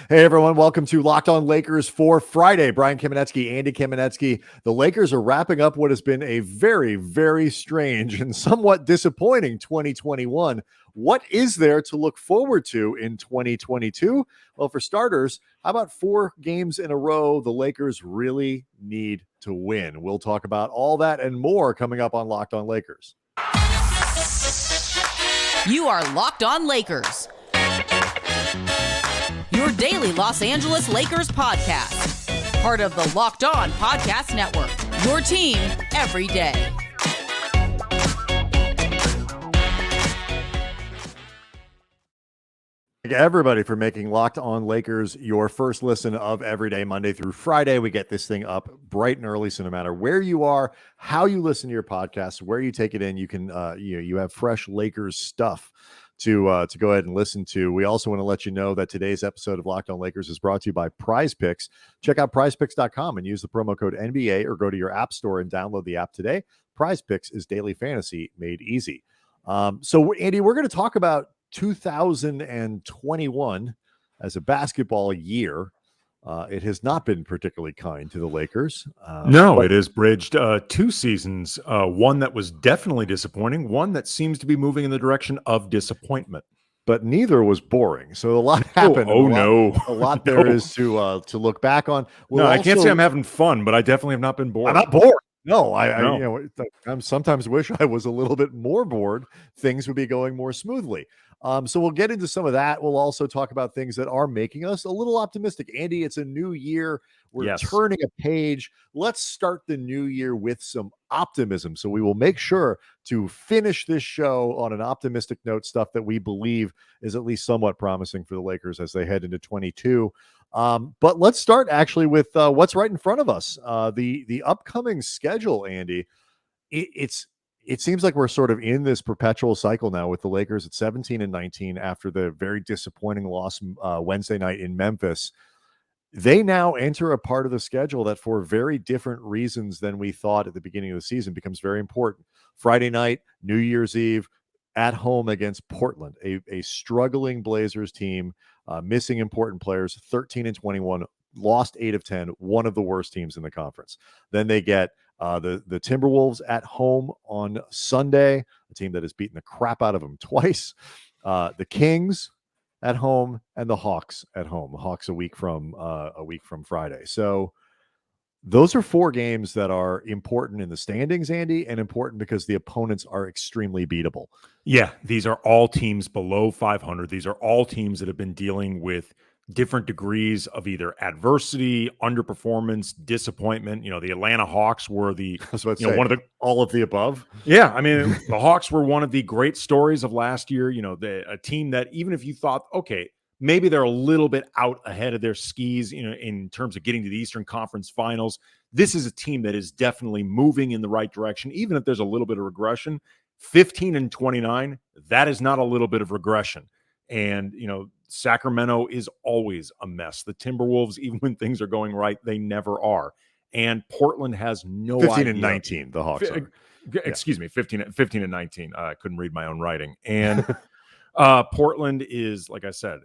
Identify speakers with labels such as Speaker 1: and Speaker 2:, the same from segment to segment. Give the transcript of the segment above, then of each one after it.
Speaker 1: Hey, everyone. Welcome to Locked On Lakers for Friday. Brian Kamenetsky, Andy Kamenetsky. The Lakers are wrapping up what has been a very, very strange and somewhat disappointing 2021. What is there to look forward to in 2022? Well, for starters, how about 4 games in a row the Lakers really need to win? We'll talk about all that and more coming up on Locked On Lakers.
Speaker 2: You are Locked On Lakers, your daily Los Angeles Lakers podcast. Part of the Locked On Podcast Network, your team every day.
Speaker 1: Thank everybody for making Locked On Lakers your first listen of every day, Monday through Friday. We get this thing up bright and early, so no matter where you are, how you listen to your podcast, where you take it in, you can you have fresh Lakers stuff to go ahead and listen to. We also want to let you know that today's episode of Locked On Lakers is brought to you by Prize Picks. Check out prizepicks.com and use the promo code NBA, or go to your app store and download the app today. Prize Picks is daily fantasy made easy. So Andy, we're going to talk about 2021 as a basketball year. It has not been particularly kind to the Lakers.
Speaker 3: No, it has bridged 2 seasons, one that was definitely disappointing, one that seems to be moving in the direction of disappointment.
Speaker 1: But neither was boring. So a lot happened.
Speaker 3: A lot
Speaker 1: there is to look back on.
Speaker 3: I can't say I'm having fun, but I definitely have not been bored.
Speaker 1: I'm not bored. No, I sometimes wish I was a little bit more bored. Things would be going more smoothly. So we'll get into some of that. We'll also talk about things that are making us a little optimistic. Andy, it's a new year. We're turning a page. Let's start the new year with some optimism. So we will make sure to finish this show on an optimistic note, stuff that we believe is at least somewhat promising for the Lakers as they head into 22. But let's start actually with what's right in front of us. The upcoming schedule, Andy. It seems like we're sort of in this perpetual cycle now with the Lakers at 17-19 after the very disappointing loss Wednesday night in Memphis. They now enter a part of the schedule that, for very different reasons than we thought at the beginning of the season, becomes very important. Friday night, New Year's Eve, at home against Portland, a struggling Blazers team, missing important players, 13-21, lost 8 of 10, one of the worst teams in the conference. Then they get the Timberwolves at home on Sunday, a team that has beaten the crap out of them twice. The Kings at home, and the Hawks at home. The Hawks a week from Friday. So those are 4 games that are important in the standings, Andy, and important because the opponents are extremely beatable.
Speaker 3: Yeah, these are all teams below 500. These are all teams that have been dealing with different degrees of either adversity, underperformance, disappointment. The Atlanta Hawks were one of the
Speaker 1: all of the above.
Speaker 3: Yeah, I mean, the Hawks were one of the great stories of last year. A team that, even if you thought, okay, maybe they're a little bit out ahead of their skis, in terms of getting to the Eastern Conference Finals, this is a team that is definitely moving in the right direction, even if there's a little bit of regression. 15-29, that is not a little bit of regression. And, Sacramento is always a mess. The Timberwolves, even when things are going right, they never are. And Portland has no
Speaker 1: 15-19, the Hawks are.
Speaker 3: Excuse me, 15-19. I couldn't read my own writing. And Portland is, like I said,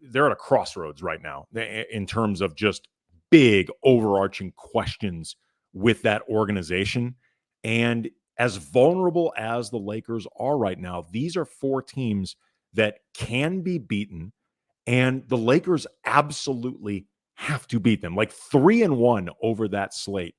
Speaker 3: they're at a crossroads right now in terms of just big overarching questions with that organization. And as vulnerable as the Lakers are right now, these are 4 teams that can be beaten, and the Lakers absolutely have to beat them. Like 3-1 over that slate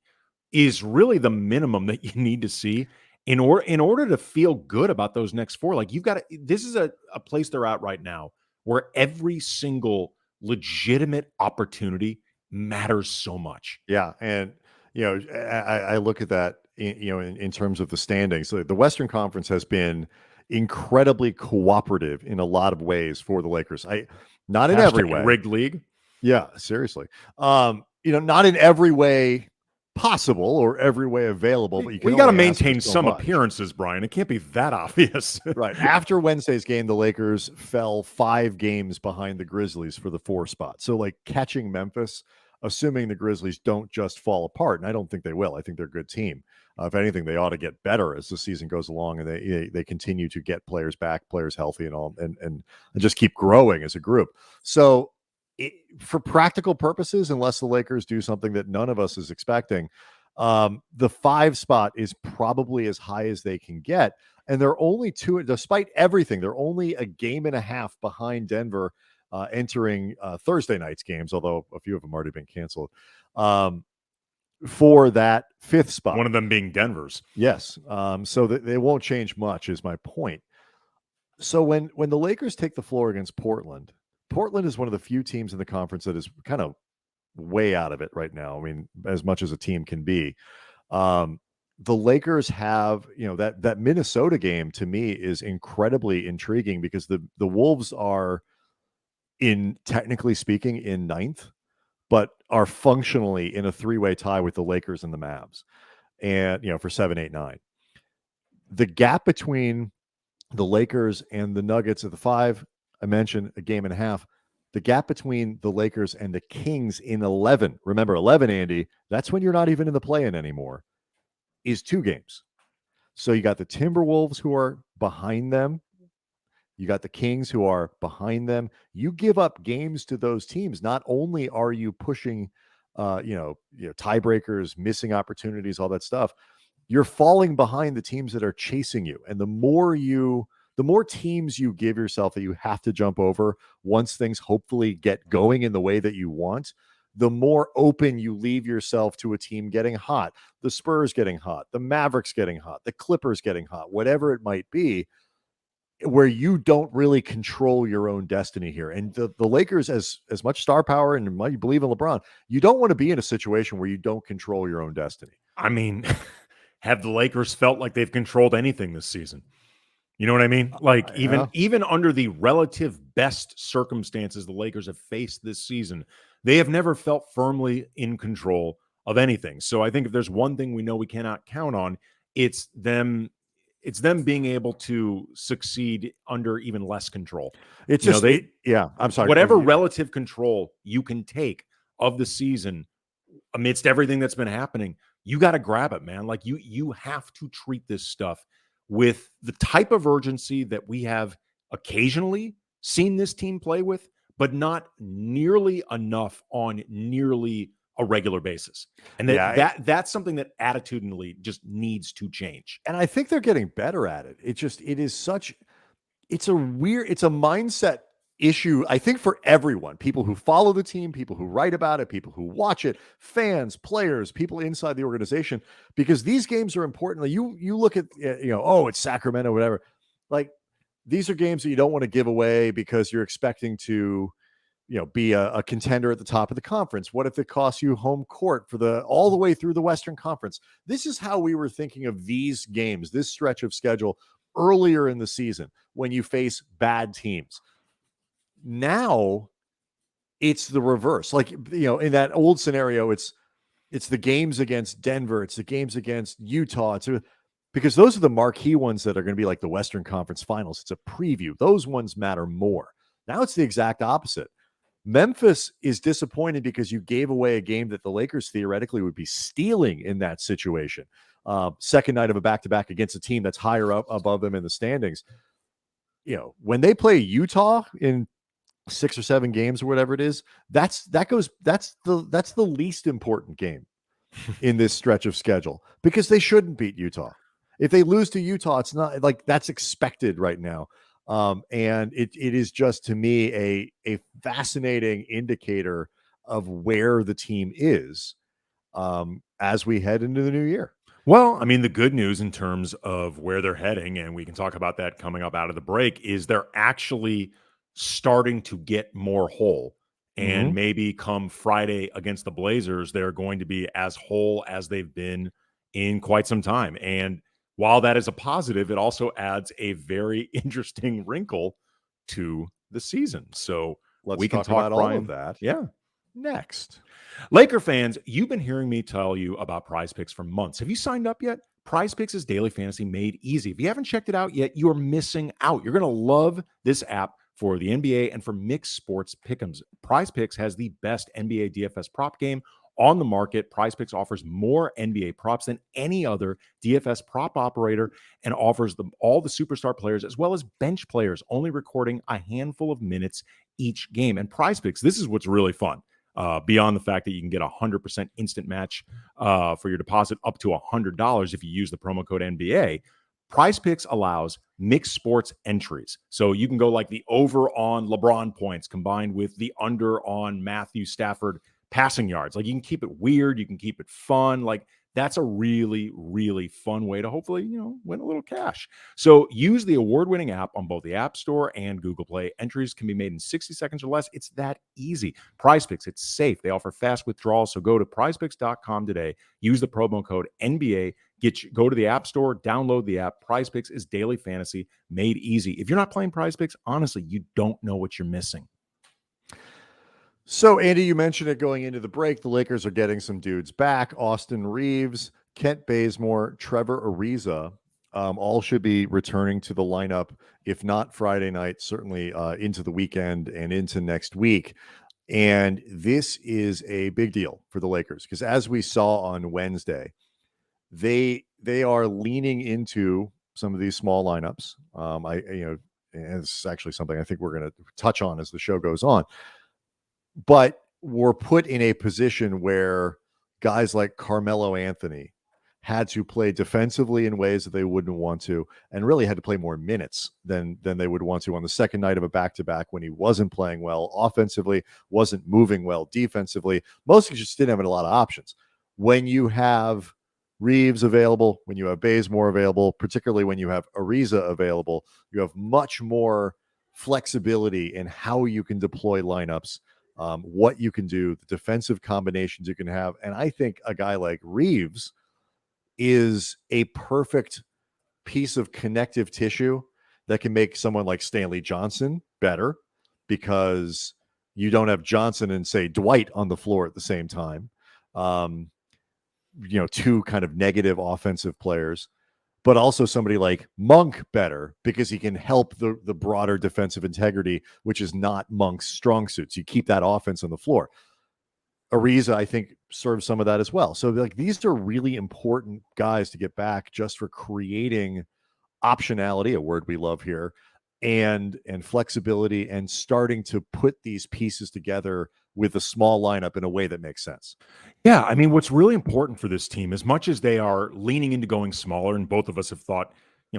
Speaker 3: is really the minimum that you need to see in order to feel good about those next 4. Like, you've got to, this is a place they're at right now where every single legitimate opportunity matters so much.
Speaker 1: Yeah, and I look at that in terms of the standings. So the Western Conference has been incredibly cooperative in a lot of ways for the Lakers. Not in every way.
Speaker 3: Rigged league.
Speaker 1: Yeah, seriously. Not in every way possible or every way available, but
Speaker 3: you got to maintain some appearances, Brian. It can't be that obvious.
Speaker 1: Right. After Wednesday's game, the Lakers fell 5 games behind the Grizzlies for the 4 spot. So, catching Memphis, assuming the Grizzlies don't just fall apart, and I don't think they will. I think they're a good team. If anything, they ought to get better as the season goes along, and they continue to get players back, players healthy, and all, and just keep growing as a group. So for practical purposes, unless the Lakers do something that none of us is expecting, the 5 spot is probably as high as they can get. And they're only despite everything, they're only a game and a half behind Denver entering Thursday night's games, although a few of them already been canceled, for that 5th spot.
Speaker 3: One of them being Denver's.
Speaker 1: Yes. So they won't change much is my point. So when the Lakers take the floor against Portland is one of the few teams in the conference that is kind of way out of it right now. I mean, as much as a team can be. The Lakers have, that Minnesota game to me is incredibly intriguing because the Wolves are technically speaking in 9th, but are functionally in a 3-way tie with the Lakers and the Mavs. And, for 7, 8, 9. The gap between the Lakers and the Nuggets at the 5, I mentioned a game and a half. The gap between the Lakers and the Kings in 11, remember 11, Andy, that's when you're not even in the play-in anymore, is 2 games. So you got the Timberwolves who are behind them. You got the Kings who are behind them. You give up games to those teams. Not only are you pushing, tiebreakers, missing opportunities, all that stuff, you're falling behind the teams that are chasing you. And the more teams you give yourself that you have to jump over once things hopefully get going in the way that you want, the more open you leave yourself to a team getting hot, the Spurs getting hot, the Mavericks getting hot, the Clippers getting hot, whatever it might be, where you don't really control your own destiny here. And the Lakers, as much star power and you believe in LeBron, you don't want to be in a situation where you don't control your own destiny.
Speaker 3: I mean, have the Lakers felt like they've controlled anything this season? You know what I mean? Like even under the relative best circumstances the Lakers have faced this season, they have never felt firmly in control of anything. So I think if there's one thing we know we cannot count on, it's them being able to succeed under even less control.
Speaker 1: It's I'm sorry.
Speaker 3: Whatever relative control you can take of the season amidst everything that's been happening, you got to grab it, man. Like you have to treat this stuff with the type of urgency that we have occasionally seen this team play with, but not nearly enough on nearly a regular basis. And that's something that attitudinally just needs to change.
Speaker 1: And I think they're getting better at it. It's a mindset issue, I think, for everyone, people who follow the team, people who write about it, people who watch it, fans, players, people inside the organization, because these games are important. Like you look at, it's Sacramento, whatever. Like, these are games that you don't want to give away because you're expecting to, be a contender at the top of the conference. What if it costs you home court for all the way through the Western Conference? This is how we were thinking of these games, this stretch of schedule earlier in the season when you face bad teams. Now it's the reverse. Like, in that old scenario, it's the games against Denver, it's the games against Utah. Because those are the marquee ones that are going to be like the Western Conference Finals. It's a preview. Those ones matter more. Now it's the exact opposite. Memphis is disappointed because you gave away a game that the Lakers theoretically would be stealing in that situation. Second night of a back-to-back against a team that's higher up above them in the standings. When they play Utah in 6 or 7 games or whatever it is, that's the least important game in this stretch of schedule, because they shouldn't beat Utah. If they lose to Utah, it's not like that's expected right now. And it is just, to me, a fascinating indicator of where the team is as we head into the new year.
Speaker 3: Well, I mean, the good news in terms of where they're heading, and we can talk about that coming up out of the break, is they're actually starting to get more whole. And maybe come Friday against the Blazers, they're going to be as whole as they've been in quite some time. And while that is a positive, it also adds a very interesting wrinkle to the season. So
Speaker 1: we can talk about all of that.
Speaker 3: Yeah.
Speaker 1: Next.
Speaker 3: Laker fans, you've been hearing me tell you about Prize Picks for months. Have you signed up yet? Prize Picks is daily fantasy made easy. If you haven't checked it out yet, you're missing out. You're going to love this app for the NBA and for mixed sports pick'ems. Prize Picks has the best NBA DFS prop game on the market. Prize Picks offers more NBA props than any other DFS prop operator and offers them all the superstar players as well as bench players, only recording a handful of minutes each game. And Prize Picks, this is what's really fun. Beyond the fact that you can get 100% instant match for your deposit up to $100 if you use the promo code NBA. Prize Picks allows mixed sports entries. So you can go like the over on LeBron points combined with the under on Matthew Stafford passing yards. Like you can keep it weird. You can keep it fun. Like that's a really, really fun way to hopefully, win a little cash. So use the award-winning app on both the App Store and Google Play. Entries can be made in 60 seconds or less. It's that easy. Prize Picks, it's safe. They offer fast withdrawals. So go to prizepicks.com today. Use the promo code NBA. Go to the App Store, download the app. Prize Picks is daily fantasy made easy. If you're not playing Prize Picks, honestly, you don't know what you're missing.
Speaker 1: So, Andy, you mentioned it going into the break. The Lakers are getting some dudes back. Austin Reeves, Kent Bazemore, Trevor Ariza, all should be returning to the lineup, if not Friday night, certainly into the weekend and into next week. And this is a big deal for the Lakers because as we saw on Wednesday, they are leaning into some of these small lineups. And it's actually something I think we're going to touch on as the show goes on. But we're put in a position where guys like Carmelo Anthony had to play defensively in ways that they wouldn't want to, and really had to play more minutes than they would want to on the second night of a back-to-back when he wasn't playing well offensively, wasn't moving well defensively. Mostly just didn't have a lot of options. When you have Reeves available, when you have Bazemore available, particularly when you have Ariza available, you have much more flexibility in how you can deploy lineups, what you can do, the defensive combinations you can have. And I think a guy like Reeves is a perfect piece of connective tissue that can make someone like Stanley Johnson better because you don't have Johnson and, say, Dwight on the floor at the same time. Two kind of negative offensive players, but also somebody like Monk better because he can help the broader defensive integrity, which is not Monk's strong suit. So you keep that offense on the floor. Ariza, I think, serves some of that as well. So like these are really important guys to get back just for creating optionality, a word we love here, and flexibility, and starting to put these pieces together with a small lineup in a way that makes sense.
Speaker 3: Yeah, I mean, what's really important for this team, as much as they are leaning into going smaller, and both of us have thought,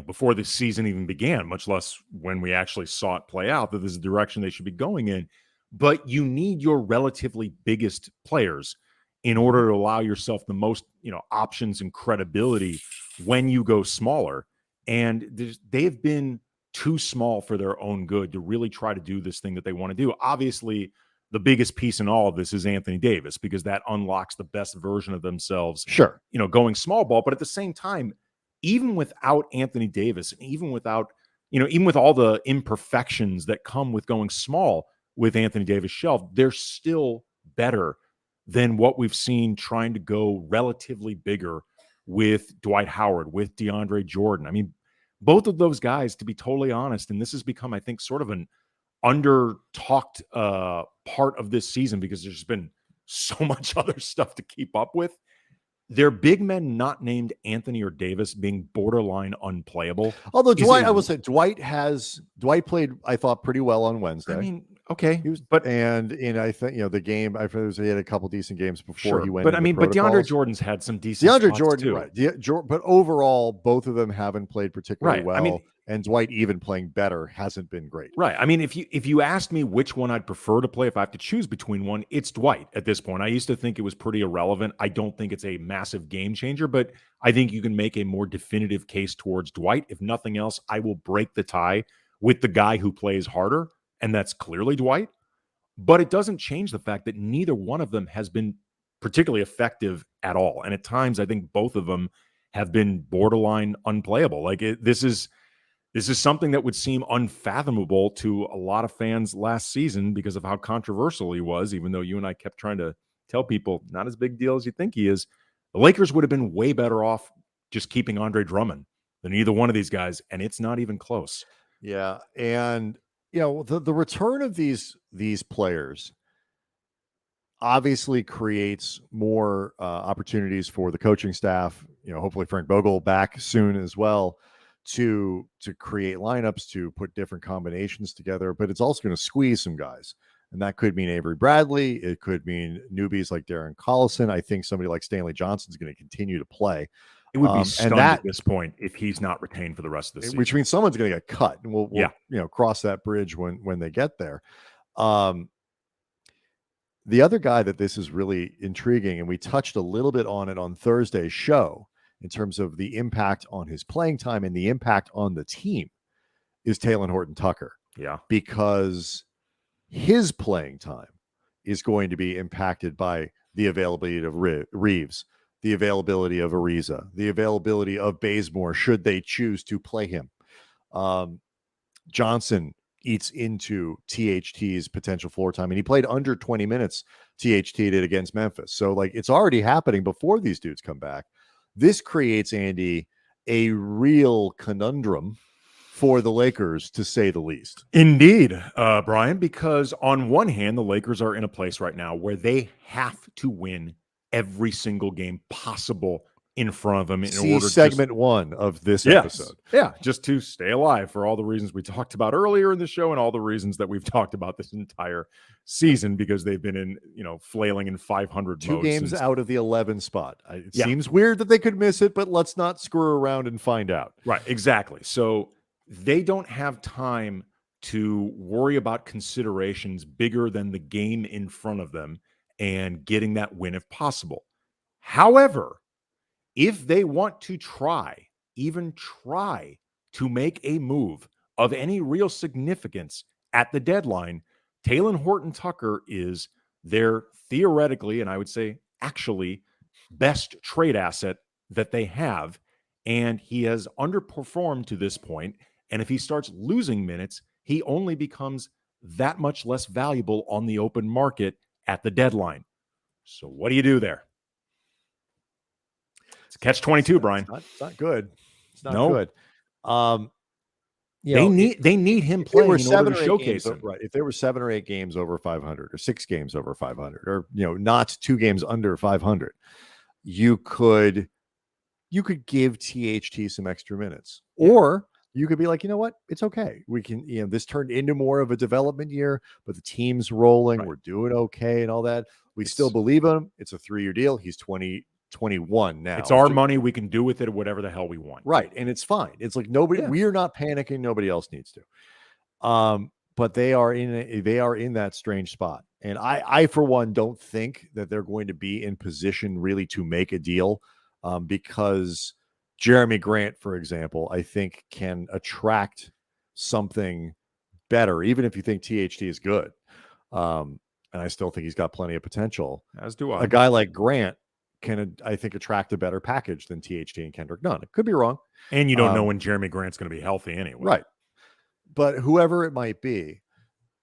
Speaker 3: before this season even began, much less when we actually saw it play out, that this is the direction they should be going in. But you need your relatively biggest players in order to allow yourself the most, options and credibility when you go smaller. And they've been too small for their own good to really try to do this thing that they want to do. Obviously, the biggest piece in all of this is Anthony Davis, because that unlocks the best version of themselves.
Speaker 1: Sure.
Speaker 3: Going small ball. But at the same time, even without Anthony Davis, and even without, even with all the imperfections that come with going small with Anthony Davis shelved, they're still better than what we've seen trying to go relatively bigger with Dwight Howard, with DeAndre Jordan. I mean, both of those guys, to be totally honest, and this has become, I think, sort of an under-talked part of this season because there's been so much other stuff to keep up with. They're big men not named Anthony or Davis being borderline unplayable.
Speaker 1: Although Dwight, I will say Dwight played, I thought, pretty well on Wednesday.
Speaker 3: I mean, okay,
Speaker 1: he was, I think the game. I think he had a couple decent games before he went.
Speaker 3: But I mean, but DeAndre Jordan's had some decent.
Speaker 1: DeAndre Jordan, too. Right? But overall, both of them haven't played particularly well. I mean, and Dwight, even playing better, hasn't been great.
Speaker 3: Right. I mean, if you asked me which one I'd prefer to play if I have to choose between one, it's Dwight at this point. I used to think it was pretty irrelevant. I don't think it's a massive game changer, but I think you can make a more definitive case towards Dwight. If nothing else, I will break the tie with the guy who plays harder, and that's clearly Dwight. But it doesn't change the fact that neither one of them has been particularly effective at all. And at times, I think both of them have been borderline unplayable. This is something that would seem unfathomable to a lot of fans last season because of how controversial he was, even though you and I kept trying to tell people not as big deal as you think he is. The Lakers would have been way better off just keeping Andre Drummond than either one of these guys, and it's not even close.
Speaker 1: Yeah, and the return of these players obviously creates more opportunities for the coaching staff. Hopefully Frank Vogel back soon as well, to create lineups, to put different combinations together, but it's also going to squeeze some guys. And that could mean Avery Bradley. It could mean newbies like Darren Collison. I think somebody like Stanley Johnson is going to continue to play.
Speaker 3: It would be stunned at this point if he's not retained for the rest of the season.
Speaker 1: Which means someone's going to get cut. And we'll cross that bridge when they get there. The other guy that this is really intriguing, and we touched a little bit on it on Thursday's show in terms of the impact on his playing time and the impact on the team, is Talen Horton-Tucker.
Speaker 3: Yeah.
Speaker 1: Because his playing time is going to be impacted by the availability of Reeves, the availability of Ariza, the availability of Bazemore, should they choose to play him. Johnson eats into THT's potential floor time, and he played under 20 minutes. THT did against Memphis. So it's already happening before these dudes come back. This creates, Andy, a real conundrum for the Lakers, to say the least.
Speaker 3: Indeed, Brian, because on one hand, the Lakers are in a place right now where they have to win every single game possible in front of them in order
Speaker 1: segment one of this episode.
Speaker 3: Yeah, just to stay alive for all the reasons we talked about earlier in the show and all the reasons that we've talked about this entire season, because they've been in, flailing in 500
Speaker 1: 2 games out of the 11 spot. It seems weird that they could miss it, but let's not screw around and find out.
Speaker 3: Right, exactly. So they don't have time to worry about considerations bigger than the game in front of them and getting that win if possible. However, if they want to even try to make a move of any real significance at the deadline, Talen Horton-Tucker is their theoretically, and I would say actually, best trade asset that they have. And he has underperformed to this point. And if he starts losing minutes, he only becomes that much less valuable on the open market at the deadline. So what do you do there? It's catch-22, Brian.
Speaker 1: It's not good. It's not good.
Speaker 3: They need him playing in order to showcase him.
Speaker 1: Right. If there were 7 or 8 games over 500, or 6 games over 500, or not 2 games under 500, you could give THT some extra minutes, or you could be like, you know what? It's okay. We can, this turned into more of a development year, but the team's rolling. Right. We're doing okay and all that. We still believe him. It's a 3-year deal. He's 21 now.
Speaker 3: It's our money. We can do with it whatever the hell we want.
Speaker 1: Right. And it's fine. It's like we are not panicking. Nobody else needs to. But they are in that strange spot. And I for one, don't think that they're going to be in position really to make a deal, because Jeremy Grant, for example, I think can attract something better, even if you think THT is good. And I still think he's got plenty of potential.
Speaker 3: As do I.
Speaker 1: A guy like Grant can, I think, attract a better package than THT and Kendrick Nunn. It could be wrong.
Speaker 3: And you don't know when Jeremy Grant's going to be healthy anyway.
Speaker 1: Right. But whoever it might be,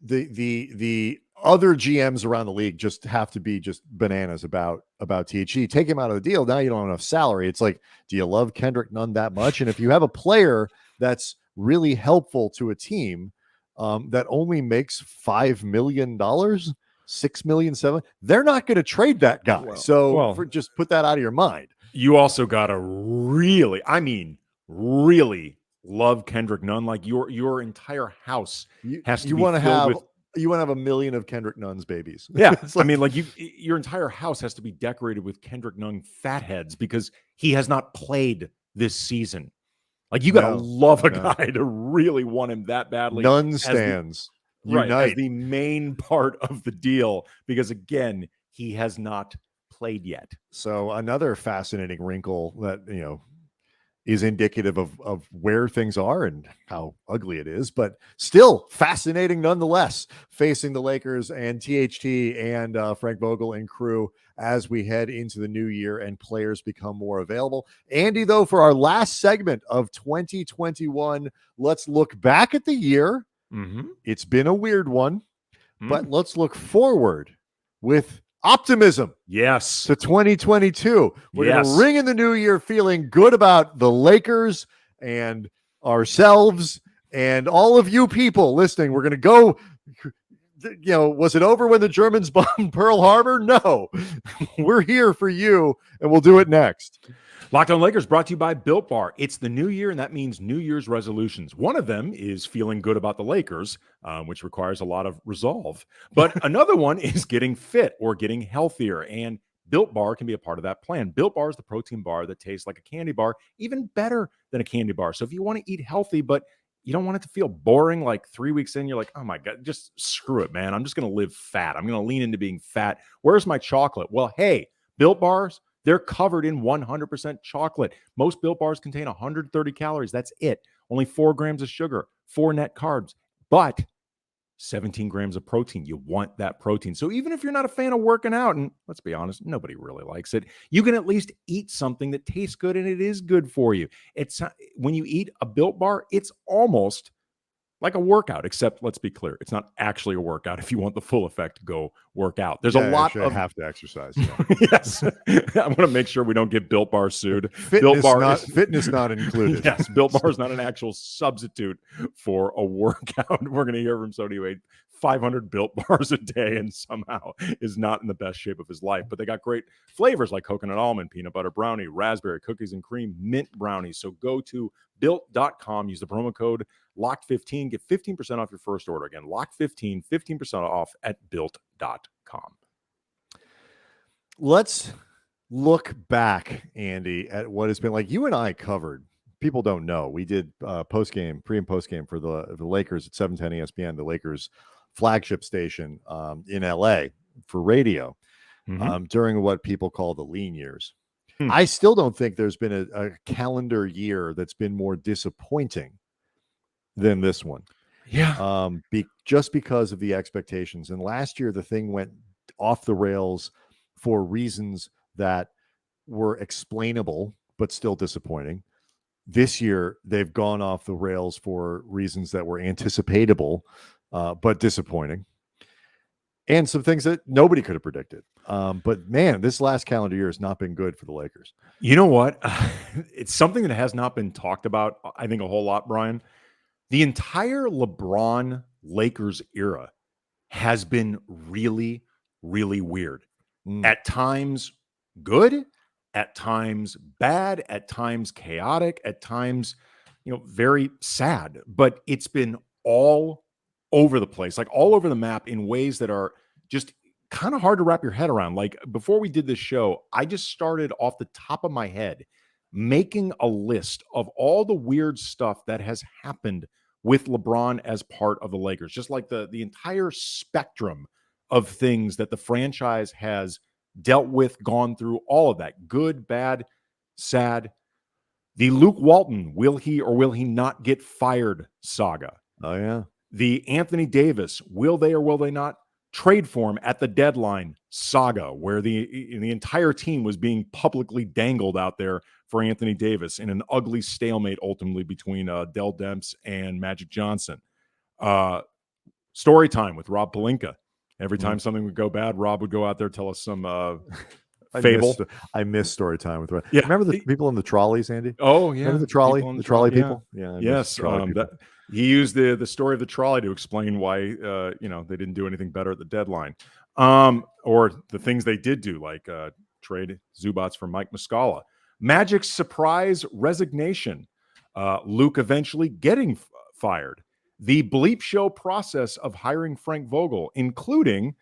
Speaker 1: the other GMs around the league just have to be just bananas about THT. Take him out of the deal. Now you don't have enough salary. It's like, do you love Kendrick Nunn that much? And if you have a player that's really helpful to a team that only makes $5 million, $6 million, $7 million, they're not going to trade that guy. Just put that out of your mind.
Speaker 3: You also got to really love Kendrick Nunn. Like your entire house has to be filled with.
Speaker 1: You want to have 1 million of Kendrick Nunn's babies.
Speaker 3: Yeah. Your entire house has to be decorated with Kendrick Nunn fatheads because he has not played this season. Like, you got to love a guy to really want him that badly.
Speaker 1: Nunn stands.
Speaker 3: As the main part of the deal, because again, he has not played yet.
Speaker 1: So another fascinating wrinkle that, is indicative of where things are and how ugly it is, but still fascinating nonetheless, facing the Lakers and THT and Frank Vogel and crew as we head into the new year and players become more available. Andy, though, for our last segment of 2021, let's look back at the year.
Speaker 3: Mm-hmm.
Speaker 1: It's been a weird one, but let's look forward with optimism.
Speaker 3: Yes.
Speaker 1: To 2022. We're going to ring in the new year feeling good about the Lakers and ourselves and all of you people listening. We're going to go, was it over when the Germans bombed Pearl Harbor? No. We're here for you, and we'll do it next.
Speaker 3: Locked On Lakers brought to you by Built Bar. It's the new year, and that means New Year's resolutions. One of them is feeling good about the Lakers, which requires a lot of resolve. But another one is getting fit or getting healthier, and Built Bar can be a part of that plan. Built Bar is the protein bar that tastes like a candy bar, even better than a candy bar. So if you want to eat healthy, but you don't want it to feel boring, like 3 weeks in, you're like, oh my God, just screw it, man. I'm just going to live fat. I'm going to lean into being fat. Where's my chocolate? Well, hey, Built Bars, they're covered in 100% chocolate. Most Built Bars contain 130 calories. That's it. Only 4 grams of sugar, 4 net carbs, but 17 grams of protein. You want that protein. So even if you're not a fan of working out, and let's be honest, nobody really likes it, you can at least eat something that tastes good and it is good for you. It's when you eat a Built Bar, it's almost like a workout, except let's be clear, it's not actually a workout. If you want the full effect, go work out. There's a lot of
Speaker 1: have to exercise. Yeah.
Speaker 3: Yes. I want to make sure we don't get Built Bar sued.
Speaker 1: Fitness not included.
Speaker 3: Yes, Built Bar is not an actual substitute for a workout. We're going to hear from somebody who ate 500 Built Bars a day and somehow is not in the best shape of his life. But they got great flavors like coconut almond, peanut butter brownie, raspberry, cookies and cream, mint brownies. So go to built.com, use the promo code LOCKED15, get 15% off your first order. Again, LOCKED15, 15% off at built.com.
Speaker 1: Let's look back, Andy, at what has been like. You and I covered, people don't know, we did post-game, pre and post-game for the Lakers at 710 ESPN, the Lakers flagship station in LA for radio during what people call the lean years. I still don't think there's been a calendar year that's been more disappointing than this one.
Speaker 3: Yeah.
Speaker 1: Just because of the expectations. And last year, the thing went off the rails for reasons that were explainable, but still disappointing. This year, they've gone off the rails for reasons that were anticipatable, but disappointing. And some things that nobody could have predicted. But man, this last calendar year has not been good for the Lakers.
Speaker 3: You know what? It's something that has not been talked about, I think, a whole lot, Brian. The entire LeBron Lakers era has been really, really weird. At times good, at times bad, at times chaotic, at times, very sad. But it's been all over the place, like all over the map in ways that are just kind of hard to wrap your head around. Like before we did this show, I just started off the top of my head making a list of all the weird stuff that has happened with LeBron as part of the Lakers, just like the entire spectrum of things that the franchise has dealt with, gone through, all of that, good, bad, sad. The Luke Walton, will he or will he not get fired saga.
Speaker 1: Oh, yeah.
Speaker 3: The Anthony Davis, will they or will they not trade for him at the deadline saga, where the entire team was being publicly dangled out there for Anthony Davis in an ugly stalemate ultimately between Dell Demps and Magic Johnson. Story time with Rob Pelinka. Every time something would go bad, Rob would go out there, tell us some fable.
Speaker 1: I miss story time with Rob.
Speaker 3: Yeah.
Speaker 1: Remember the people in the trolleys, Andy?
Speaker 3: Oh, yeah.
Speaker 1: Remember the trolley people?
Speaker 3: Yeah. Yes. He used the story of the trolley to explain why they didn't do anything better at the deadline, or the things they did do, like trade Zubats for Mike Muscala. Magic's surprise resignation, Luke eventually getting fired, the bleep show process of hiring Frank Vogel, including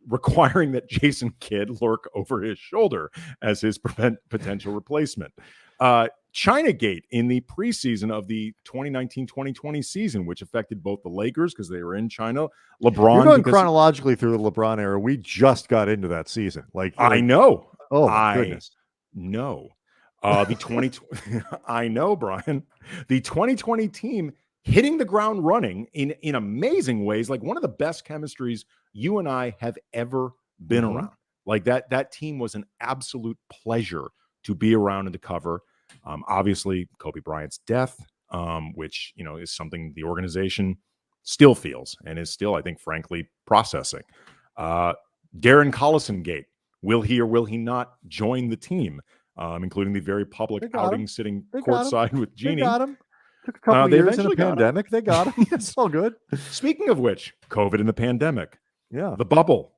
Speaker 3: requiring that Jason Kidd lurk over his shoulder as his potential replacement. Chinagate in the preseason of the 2019-2020 season, which affected both the Lakers because they were in China. LeBron,
Speaker 1: you're going chronologically through the LeBron era. We just got into that season.
Speaker 3: I know.
Speaker 1: Oh my goodness.
Speaker 3: No. The 2020 I know, Brian. The 2020 team hitting the ground running in amazing ways, like one of the best chemistries you and I have ever been around. Like that team was an absolute pleasure to be around and to cover. Obviously, Kobe Bryant's death, which is something the organization still feels and is still, I think, frankly, processing. Darren Collison gate. Will he or will he not join the team, including the very public outing sitting courtside with Jeannie?
Speaker 1: They got him. Took a couple of years in a pandemic. They got him. It's all good.
Speaker 3: Speaking of which, COVID and the pandemic.
Speaker 1: Yeah.
Speaker 3: The bubble.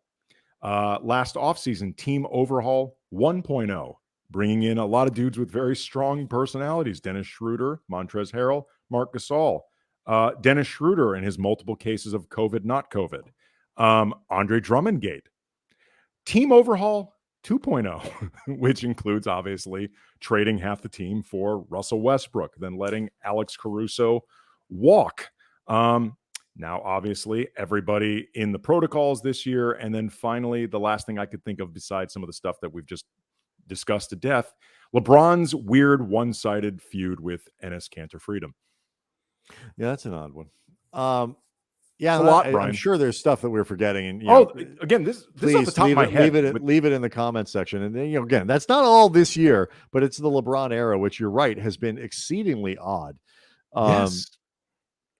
Speaker 3: Last offseason, team overhaul 1.0. bringing in a lot of dudes with very strong personalities. Dennis Schroeder, Montrezl Harrell, Marc Gasol. Dennis Schroeder and his multiple cases of COVID, not COVID. Andre Drummond gate. Team overhaul 2.0, which includes obviously trading half the team for Russell Westbrook, then letting Alex Caruso walk. Now, obviously, everybody in the protocols this year. And then finally, the last thing I could think of besides some of the stuff that we've just discussed to death, LeBron's weird one-sided feud with Enes Kanter Freedom.
Speaker 1: Yeah, that's an odd one. Yeah,
Speaker 3: a lot,
Speaker 1: I'm sure there's stuff that we're forgetting. And
Speaker 3: again, this
Speaker 1: please
Speaker 3: is off the top of my head.
Speaker 1: Leave it in the comments section. And then, again, that's not all this year, but it's the LeBron era, which you're right has been exceedingly odd.
Speaker 3: Yes.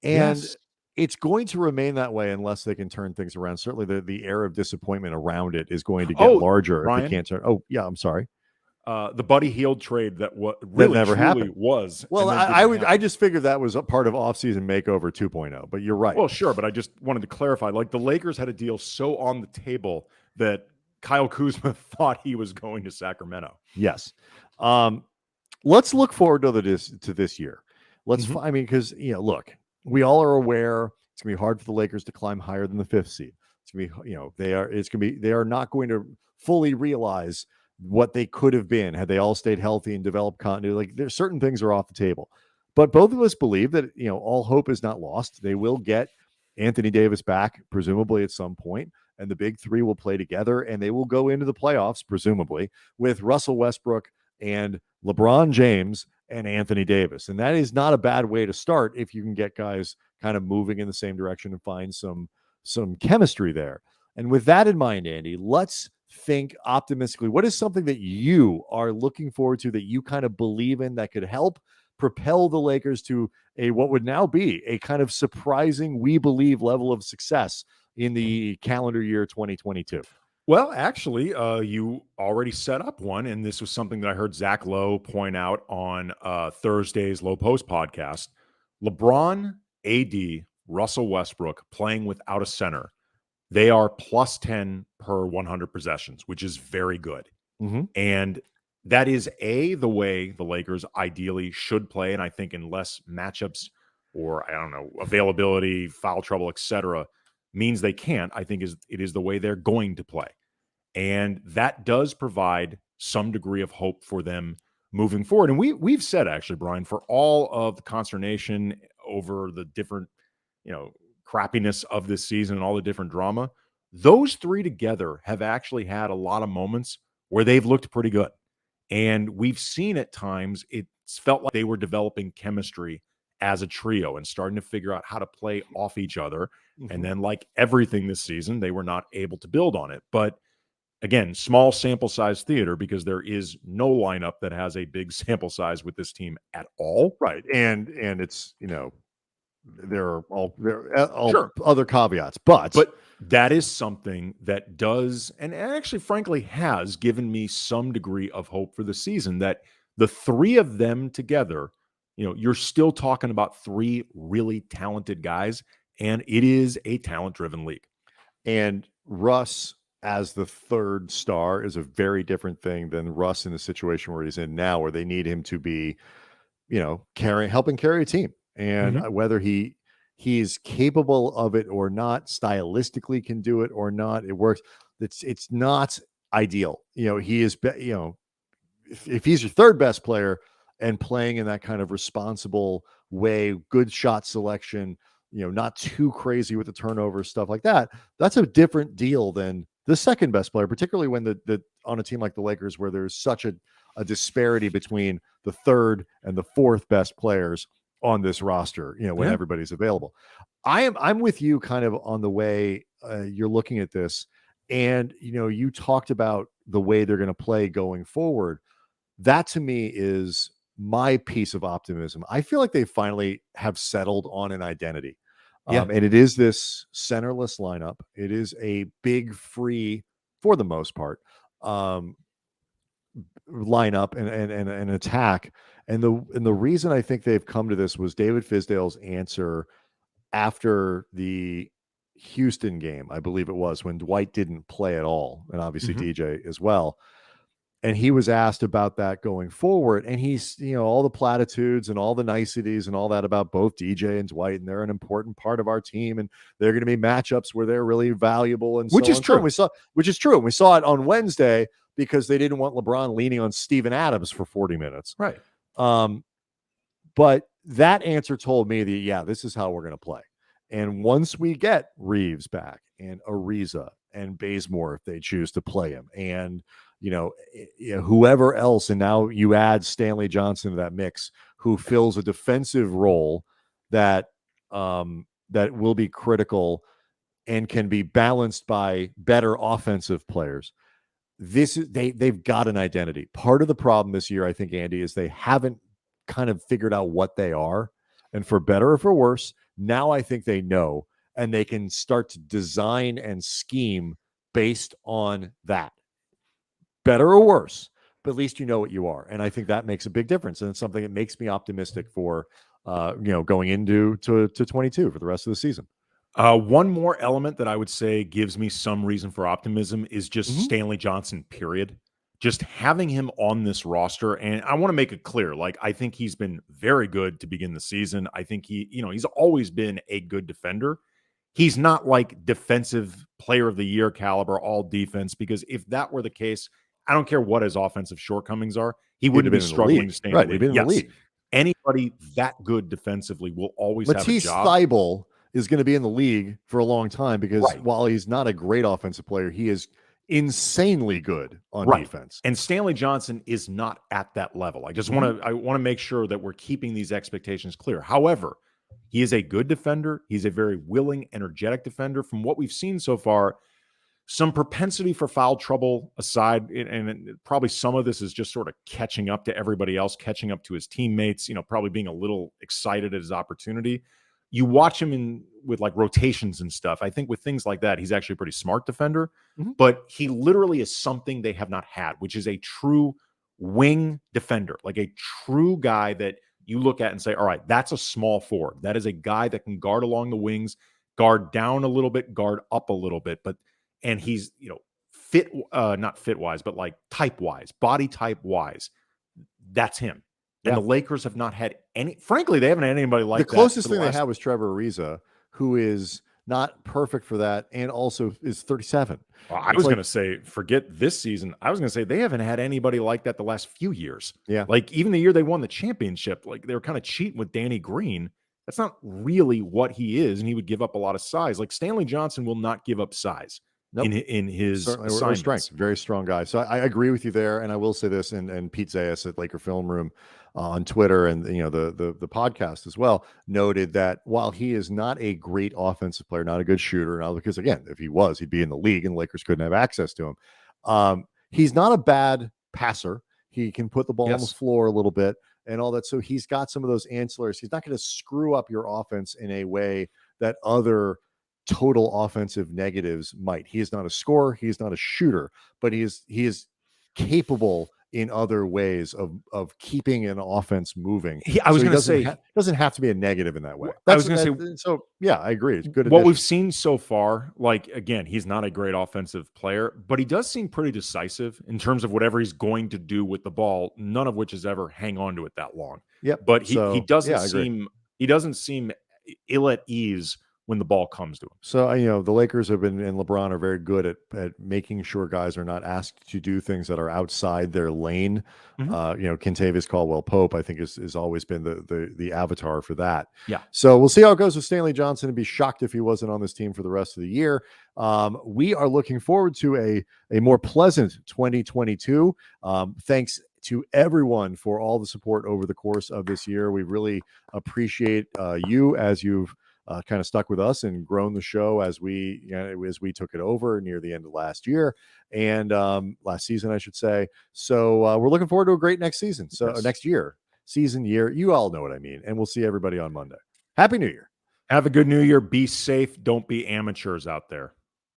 Speaker 1: And it's going to remain that way unless they can turn things around. Certainly, the air of disappointment around it is going to get larger
Speaker 3: Ryan,
Speaker 1: if they can't turn. Oh, yeah, I'm sorry.
Speaker 3: The Buddy Hield trade that really
Speaker 1: never happened.
Speaker 3: Was.
Speaker 1: Well, I just figured that was a part of offseason makeover 2.0, but you're right.
Speaker 3: Well, sure, but I just wanted to clarify. Like, the Lakers had a deal so on the table that Kyle Kuzma thought he was going to Sacramento.
Speaker 1: Yes. Let's look forward to this year. Because look, we all are aware it's gonna be hard for the Lakers to climb higher than the 5th seed. It's gonna be, they are not going to fully realize what they could have been had they all stayed healthy and developed continuity. Like, there's certain things are off the table, but both of us believe that, all hope is not lost. They will get Anthony Davis back, presumably at some point, and the big three will play together, and they will go into the playoffs, presumably, with Russell Westbrook and LeBron James and Anthony Davis. And that is not a bad way to start if you can get guys kind of moving in the same direction and find some chemistry there. And with that in mind, Andy, let's think optimistically. What is something that you are looking forward to, that you kind of believe in, that could help propel the Lakers to what would now be a kind of surprising, we believe, level of success in the calendar year 2022?
Speaker 3: Well, actually, you already set up one, and this was something that I heard Zach Lowe point out on Thursday's Low Post podcast. LeBron, AD, Russell Westbrook playing without a center. They are plus 10 per 100 possessions, which is very good.
Speaker 1: Mm-hmm.
Speaker 3: And that is the way the Lakers ideally should play. And I think in less matchups or, availability, foul trouble, etc., means they can't, I think it is the way they're going to play. And that does provide some degree of hope for them moving forward. And we've said, actually, Brian, for all of the consternation over the different, crappiness of this season and all the different drama, those three together have actually had a lot of moments where they've looked pretty good. And we've seen at times it's felt like they were developing chemistry as a trio and starting to figure out how to play off each other.
Speaker 1: Mm-hmm.
Speaker 3: And then, like everything this season, they were not able to build on it. But again, small sample size theater, because there is no lineup that has a big sample size with this team at all.
Speaker 1: Right. And it's, there are all
Speaker 3: sure.
Speaker 1: other caveats, but
Speaker 3: that is something that does, and actually, frankly, has given me some degree of hope for the season, that the three of them together, you're still talking about three really talented guys, and it is a talent-driven league.
Speaker 1: And Russ as the third star is a very different thing than Russ in the situation where he's in now, where they need him to be, helping carry a team. And whether he's capable of it or not, stylistically can do it or not, it works. It's not ideal. He is, if he's your third best player and playing in that kind of responsible way, good shot selection, not too crazy with the turnover, stuff like that, that's a different deal than the second best player, particularly when the on a team like the Lakers, where there's such a disparity between the third and the fourth best players on this roster, when everybody's available. I'm with you kind of on the way you're looking at this. And, you talked about the way they're going to play going forward. That to me is my piece of optimism. I feel like they finally have settled on an identity. And it is this centerless lineup. It is a big free, for the most part, lineup and attack. And the reason I think they've come to this was David Fizdale's answer after the Houston game, I believe it was, when Dwight didn't play at all, and obviously DJ as well. And he was asked about that going forward. And he's, all the platitudes and all the niceties and all that about both DJ and Dwight. And they're an important part of our team. And they're going to be matchups where they're really valuable. And
Speaker 3: which is true.
Speaker 1: Which is true. And we saw it on Wednesday because they didn't want LeBron leaning on Steven Adams for 40 minutes.
Speaker 3: Right.
Speaker 1: But that answer told me that, yeah, this is how we're going to play. And once we get Reeves back and Ariza and Bazemore, if they choose to play him, and whoever else, and now you add Stanley Johnson to that mix, who fills a defensive role that will be critical and can be balanced by better offensive players. They've got an identity. Part of the problem this year, I think, Andy, is they haven't kind of figured out what they are, and for better or for worse, now I think they know, and they can start to design and scheme based on that. Better or worse, but at least you know what you are. And I think that makes a big difference. And it's something that makes me optimistic for, going into 22 for the rest of the season.
Speaker 3: One more element that I would say gives me some reason for optimism is just Stanley Johnson, period. Just having him on this roster. And I want to make it clear, I think he's been very good to begin the season. I think he's always been a good defender. He's not like defensive player of the year caliber, all defense, because if that were the case, I don't care what his offensive shortcomings are. He wouldn't be struggling to stay in the league.
Speaker 1: He'd been in the league.
Speaker 3: Anybody that good defensively will always have a job.
Speaker 1: Matisse Thybulle is going to be in the league for a long time because while he's not a great offensive player, he is insanely good on defense.
Speaker 3: And Stanley Johnson is not at that level. I just want to make sure that we're keeping these expectations clear. However, he is a good defender. He's a very willing, energetic defender. From what we've seen so far, some propensity for foul trouble aside, and probably some of this is just sort of catching up to everybody else, catching up to his teammates, probably being a little excited at his opportunity. You watch him with rotations and stuff. I think with things like that, he's actually a pretty smart defender, but he literally is something they have not had, which is a true wing defender, like a true guy that you look at and say, all right, that's a small forward. That is a guy that can guard along the wings, guard down a little bit, guard up a little bit, and he's, fit, not fit wise, but type wise, body type wise. That's him. And the Lakers have not had frankly, they haven't had anybody like that.
Speaker 1: The closest thing they had was Trevor Ariza, who is not perfect for that and also is 37.
Speaker 3: Well, I was going to say, forget this season. I was going to say they haven't had anybody like that the last few years.
Speaker 1: Yeah.
Speaker 3: Even the year they won the championship, they were kind of cheating with Danny Green. That's not really what he is, and he would give up a lot of size. Stanley Johnson will not give up size. Nope. In his
Speaker 1: strength. Very strong guy. So I agree with you there. And I will say this, and Pete Zayas at Laker Film Room on Twitter and the podcast as well noted that while he is not a great offensive player, not a good shooter, now because again, if he was, he'd be in the league and the Lakers couldn't have access to him. He's not a bad passer. He can put the ball on the floor a little bit and all that. So he's got some of those ancillaries. He's not going to screw up your offense in a way that other total offensive negatives might. He is not a scorer, he's not a shooter, but he is capable in other ways of keeping an offense moving.
Speaker 3: I was going to say
Speaker 1: doesn't have to be a negative in that way.
Speaker 3: I was going to say,
Speaker 1: so yeah, I agree. It's good.
Speaker 3: What we've seen so far, again, he's not a great offensive player, but he does seem pretty decisive in terms of whatever he's going to do with the ball. None of which is ever hang on to it that long.
Speaker 1: Yep.
Speaker 3: But he doesn't seem ill at ease when the ball comes to him.
Speaker 1: So, the Lakers have been, and LeBron are very good at making sure guys are not asked to do things that are outside their lane. Kentavious Caldwell-Pope, I think is always been the avatar for that.
Speaker 3: Yeah.
Speaker 1: So we'll see how it goes with Stanley Johnson, and be shocked if he wasn't on this team for the rest of the year. We are looking forward to a more pleasant 2022. Thanks to everyone for all the support over the course of this year. We really appreciate you as you've kind of stuck with us and grown the show as we took it over near the end of last year and last season, I should say. So we're looking forward to a great next season. So next year, year, you all know what I mean. And we'll see everybody on Monday. Happy New Year.
Speaker 3: Have a good New Year. Be safe. Don't be amateurs out there.